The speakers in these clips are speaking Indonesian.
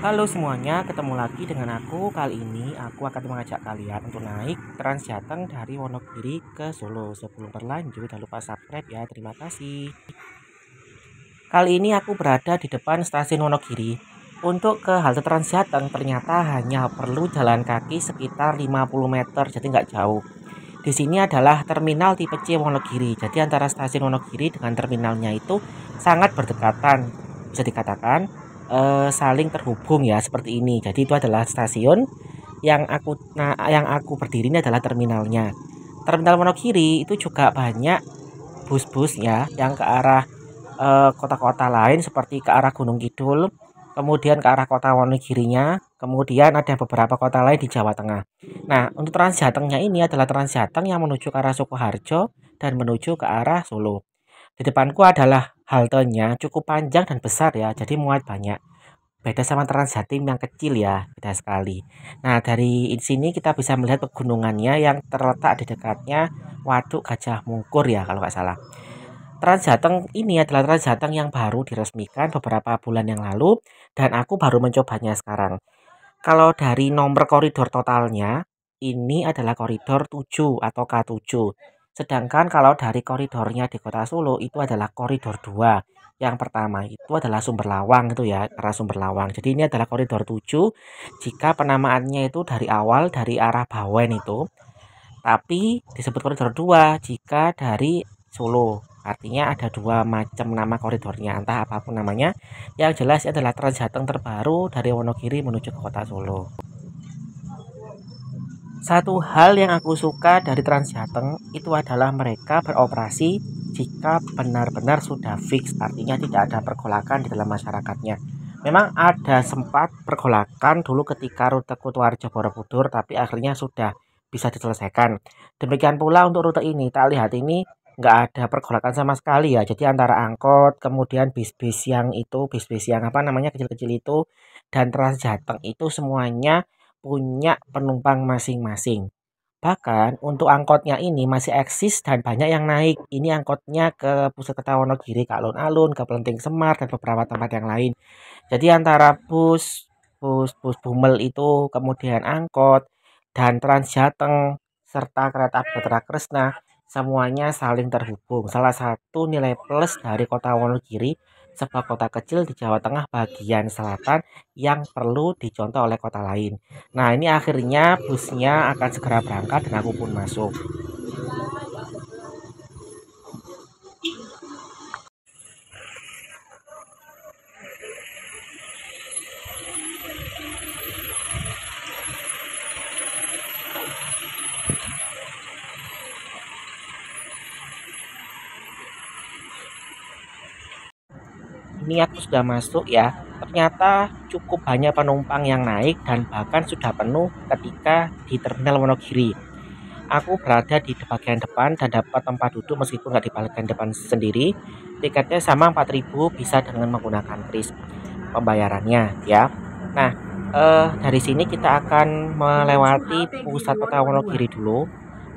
Halo semuanya, ketemu lagi dengan aku. Kali ini aku akan mengajak kalian untuk naik Trans Jateng dari Wonogiri ke Solo. Sebelum berlanjut, jangan lupa subscribe ya. Terima kasih. Kali ini aku berada di depan stasiun Wonogiri. Untuk ke halte Trans Jateng ternyata hanya perlu jalan kaki sekitar 50 meter, jadi nggak jauh. Di sini adalah terminal tipe C Wonogiri. Jadi antara stasiun Wonogiri dengan terminalnya itu sangat berdekatan. Bisa dikatakan saling terhubung ya seperti ini. Jadi itu adalah stasiun yang aku berdiri ini adalah terminalnya. Terminal Wonogiri itu juga banyak bus-bus ya yang ke arah kota-kota lain seperti ke arah Gunung Kidul, kemudian ke arah kota Wonogirinya, kemudian ada beberapa kota lain di Jawa Tengah. Nah, untuk Trans Jatengnya ini adalah Trans Jateng yang menuju ke arah Sukoharjo dan menuju ke arah Solo. Di depanku adalah haltenya cukup panjang dan besar ya, jadi muat banyak. Beda sama Trans Jatim yang kecil ya, beda sekali. Nah, dari sini kita bisa melihat pegunungannya yang terletak di dekatnya Waduk Gajah Mungkur ya, kalau nggak salah. Trans Jateng ini adalah Trans Jateng yang baru diresmikan beberapa bulan yang lalu dan aku baru mencobanya sekarang. Kalau dari nomor koridor totalnya, ini adalah koridor 7 atau K7. Sedangkan kalau dari koridornya di Kota Solo itu adalah koridor 2. Yang pertama itu adalah Sumber Lawang itu ya, arah Sumber Lawang. Jadi ini adalah koridor 7 jika penamaannya itu dari awal dari arah Bawen itu. Tapi disebut koridor 2 jika dari Solo. Artinya ada dua macam nama koridornya, entah apapun namanya. Yang jelas adalah Trans Jateng terbaru dari Wonogiri menuju ke kota Solo. Satu hal yang aku suka dari Trans Jateng itu adalah mereka beroperasi jika benar-benar sudah fix, artinya tidak ada pergolakan di dalam masyarakatnya. Memang ada sempat pergolakan dulu ketika rute Kutoarjo Borobudur, tapi akhirnya sudah bisa diselesaikan. Demikian pula untuk rute ini, tak lihat ini nggak ada pergolakan sama sekali ya. Jadi antara angkot, kemudian bis-bis yang itu, bis-bis yang apa namanya kecil-kecil itu, dan Trans Jateng itu semuanya punya penumpang masing-masing. Bahkan untuk angkotnya ini masih eksis dan banyak yang naik. Ini angkotnya ke pusat kota Wonogiri, ke alun-alun, ke Pelenting Semar, dan beberapa tempat yang lain. Jadi antara bus Bumel itu, kemudian angkot, dan Trans Jateng, serta kereta api Batara Kresna, semuanya saling terhubung. Salah satu nilai plus dari kota Wonogiri, sebuah kota kecil di Jawa Tengah bagian selatan yang perlu dicontoh oleh kota lain. Nah, ini akhirnya busnya akan segera berangkat dan aku pun masuk. Ini aku sudah masuk ya. Ternyata cukup banyak penumpang yang naik dan bahkan sudah penuh ketika di terminal Wonogiri. Aku berada di bagian depan dan dapat tempat duduk meskipun nggak di bagian depan sendiri. Tiketnya sama 4.000, bisa dengan menggunakan kris pembayarannya ya. Nah, dari sini kita akan melewati pusat kota Wonogiri dulu.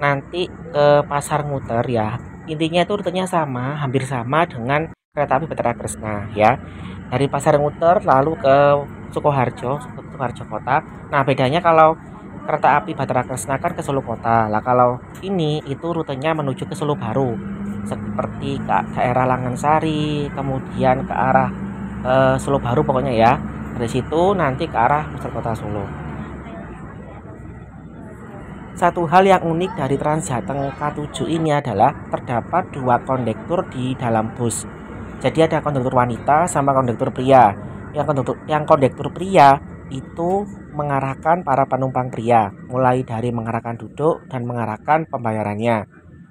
Nanti ke Pasar Nguter ya. Intinya itu rutenya sama, hampir sama dengan kereta api Batara Kresna ya. Dari Pasar Nguter lalu ke Sukoharjo kota. Nah, bedanya kalau kereta api Batara Kresna kan ke Solo kota. Lah kalau ini itu rutenya menuju ke Solo Baru. Seperti ke daerah Langansari, kemudian ke arah Solo Baru pokoknya ya. Dari situ nanti ke arah pusat kota Solo. Satu hal yang unik dari Trans Jateng K7 ini adalah terdapat dua kondektur di dalam bus. Jadi ada kondektur wanita sama kondektur pria. Yang kondektur pria itu mengarahkan para penumpang pria, mulai dari mengarahkan duduk dan mengarahkan pembayarannya.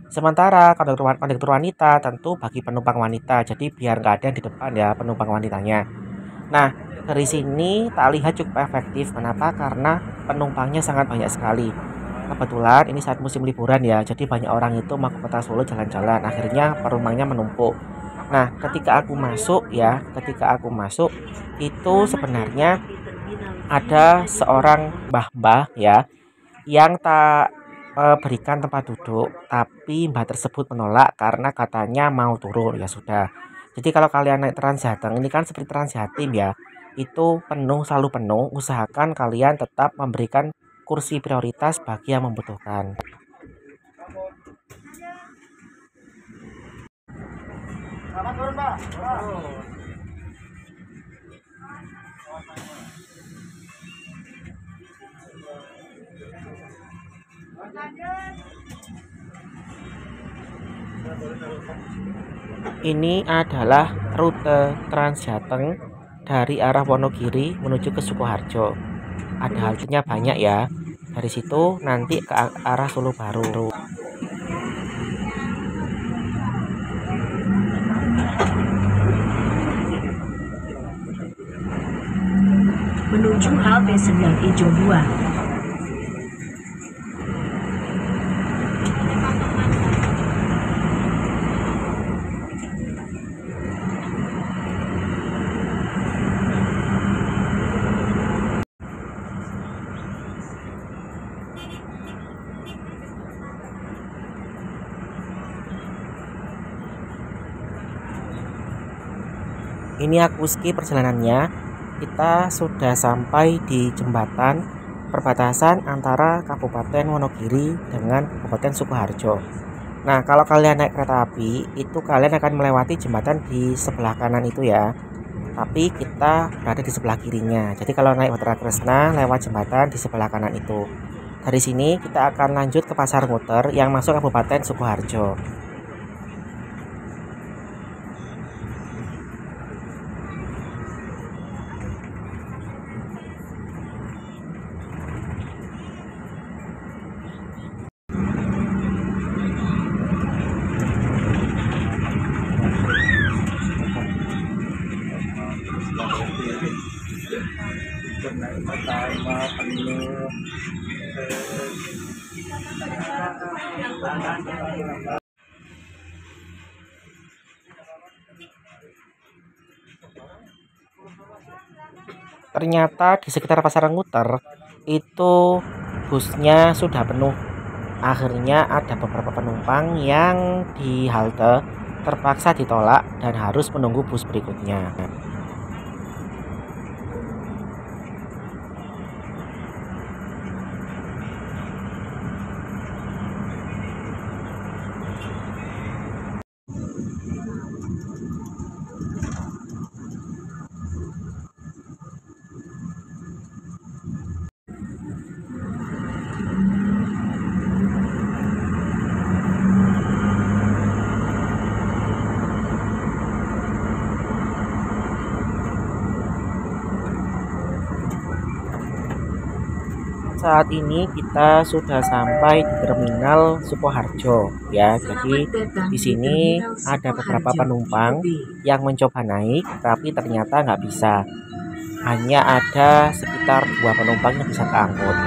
Sementara kondektur wanita tentu bagi penumpang wanita, jadi biar nggak ada yang di depan ya penumpang wanitanya. Nah, dari sini tak lihat cukup efektif. Kenapa? Karena penumpangnya sangat banyak sekali. Kebetulan ini saat musim liburan ya, jadi banyak orang itu mau ke kota Solo jalan-jalan. Akhirnya penumpangnya menumpuk. Nah, ketika aku masuk itu sebenarnya ada seorang mbah-mbah ya yang tak berikan tempat duduk, tapi mbah tersebut menolak karena katanya mau turun. Ya sudah. Jadi kalau kalian naik Trans Jateng ini kan seperti Trans Jatim ya. itu penuh, selalu penuh, usahakan kalian tetap memberikan kursi prioritas bagi yang membutuhkan. Ini adalah rute Transjateng dari arah Wonogiri menuju ke Sukoharjo. Ada haltenya banyak ya. Dari situ nanti ke arah Solo Baru. Menuju halte Sendang Ijo 2. Ini aku skip perjalanannya. Kita sudah sampai di jembatan perbatasan antara Kabupaten Wonogiri dengan Kabupaten Sukoharjo. Nah, kalau kalian naik kereta api, itu kalian akan melewati jembatan di sebelah kanan itu ya. Tapi kita berada di sebelah kirinya. Jadi kalau naik Batara Kresna lewat jembatan di sebelah kanan itu. Dari sini kita akan lanjut ke Pasar Muter yang masuk Kabupaten Sukoharjo. Ternyata di sekitar Pasar Muter itu busnya sudah penuh. Akhirnya ada beberapa penumpang yang di halte terpaksa ditolak dan harus menunggu bus berikutnya. Saat ini kita sudah sampai di terminal Sukoharjo ya. Jadi di sini ada beberapa penumpang yang mencoba naik tapi ternyata nggak bisa. Hanya ada sekitar 2 penumpang yang bisa keangkut.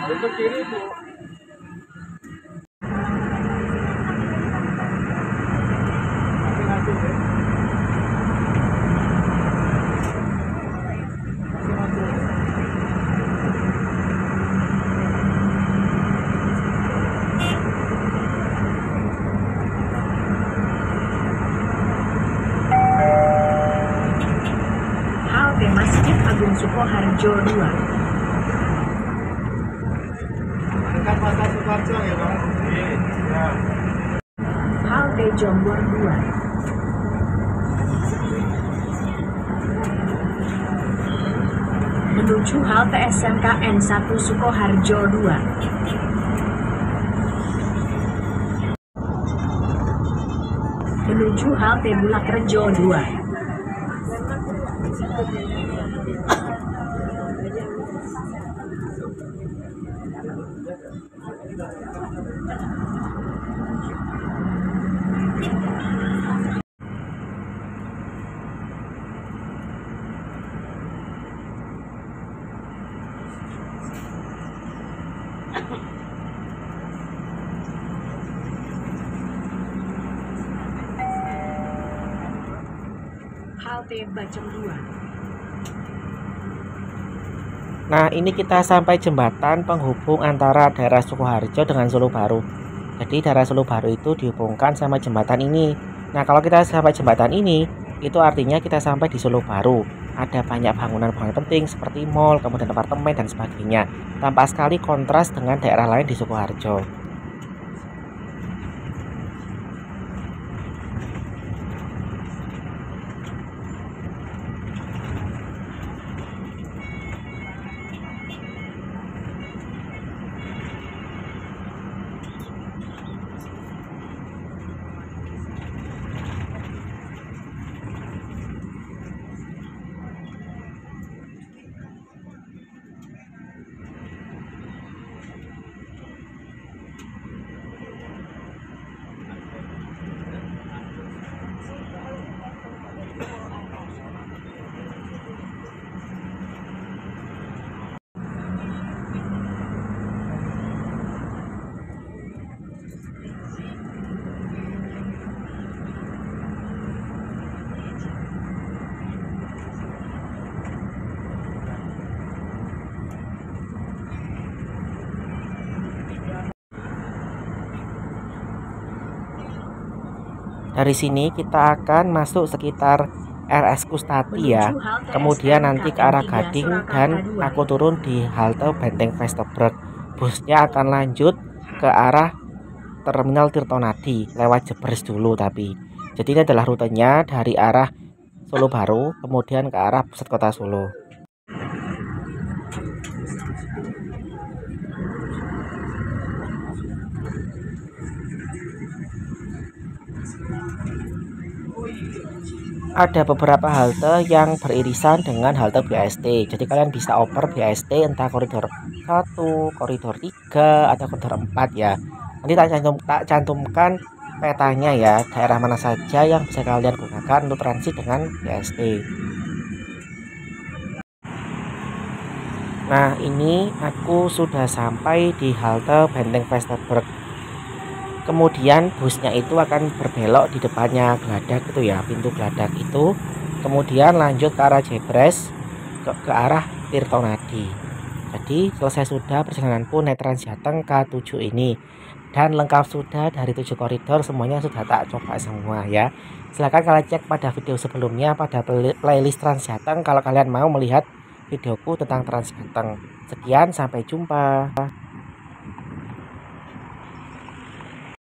Itu kiri Bu. Halte Masjid Agung Sukoharjo 2. Dekat Pasar Sukoharjo ya Bang? Iya. Halte Jombor 2. Menuju halte SMKN 1 Sukoharjo 2. Menuju halte Bulakrejo 2. halte Bacem 2. Nah, ini kita sampai jembatan penghubung antara daerah Sukoharjo dengan Solo Baru. Jadi daerah Solo Baru itu dihubungkan sama jembatan ini. Nah, kalau kita sampai jembatan ini, itu artinya kita sampai di Solo Baru. Ada banyak bangunan-bangunan penting seperti mall, kemudian apartemen dan sebagainya. Tampak sekali kontras dengan daerah lain di Sukoharjo. Dari sini kita akan masuk sekitar RS Kustati ya. Kemudian nanti ke arah Gading dan aku turun di halte Benteng Vesterbrug. Busnya akan lanjut ke arah Terminal Tirtonadi lewat Jebres dulu tapi. Jadi ini adalah rutenya dari arah Solo Baru kemudian ke arah pusat kota Solo. Ada beberapa halte yang beririsan dengan halte BAST. Jadi kalian bisa oper BAST entah koridor 1, koridor 3 atau koridor 4 ya. Nanti tak cantumkan petanya ya, daerah mana saja yang bisa kalian gunakan untuk transit dengan BAST. Nah, ini aku sudah sampai di halte Benteng Vesterbrug. Kemudian busnya itu akan berbelok di depannya Geladak itu ya, pintu Geladak itu. Kemudian lanjut ke arah Jebres ke arah Tirtonadi. Jadi selesai sudah perjalananku naik Transjateng K7 ini. Dan lengkap sudah dari 7 koridor, semuanya sudah tak coba semua ya. Silahkan kalian cek pada video sebelumnya pada playlist Transjateng kalau kalian mau melihat videoku tentang Transjateng. Sekian, sampai jumpa.